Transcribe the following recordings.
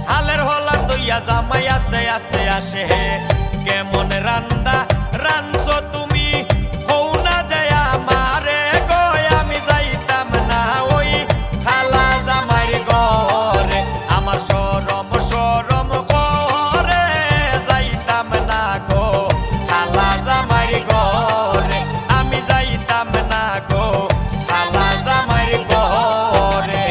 হালের হলা তৈয়া জামাই আস্তে আস্তে আসে কেমন রান্দা রাঞ্চো তুমি হও না যায় আমারে গো আমি যাইতাম না ওই খালা জামাইর ঘরে আমার শরম শরম করে যাইতাম না গো খালা জামাইর ঘরে আমি যাইতাম না গো খালা জামাইর ঘরে।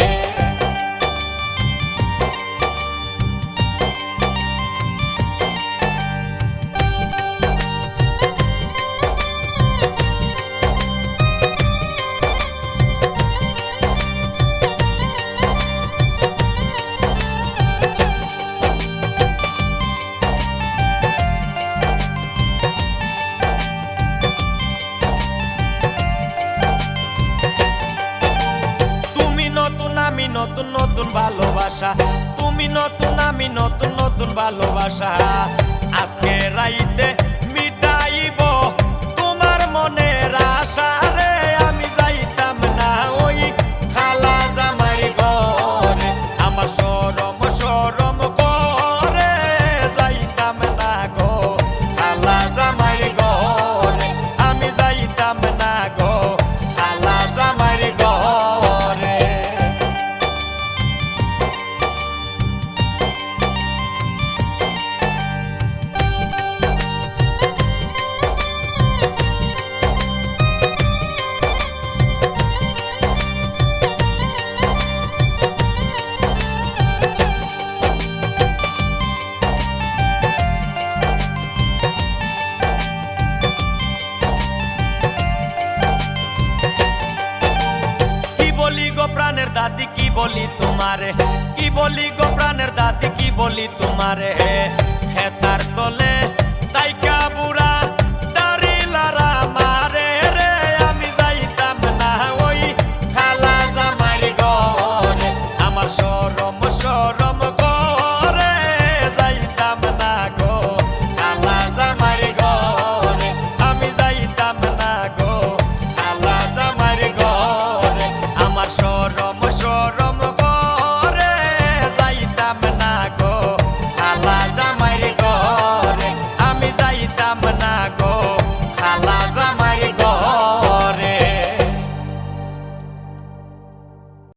আমি নতুন নতুন ভালোবাসা তুমি নতুন আমি নতুন নতুন ভালোবাসা আজকে রাইতে মিটাইব তোমার মনের আশা রে আমি যাইতাম না ওই খালা জামাইর ঘরে আমার শরম শরম করে যাইতাম না গো খালা জামাইর ঘরে আমি যাইতাম না গো খালা জামাইর ঘরে। প্রাণের দাদি কি বলি তোমারে কি বলি গো প্রাণের দাদি কি বলি তোমারে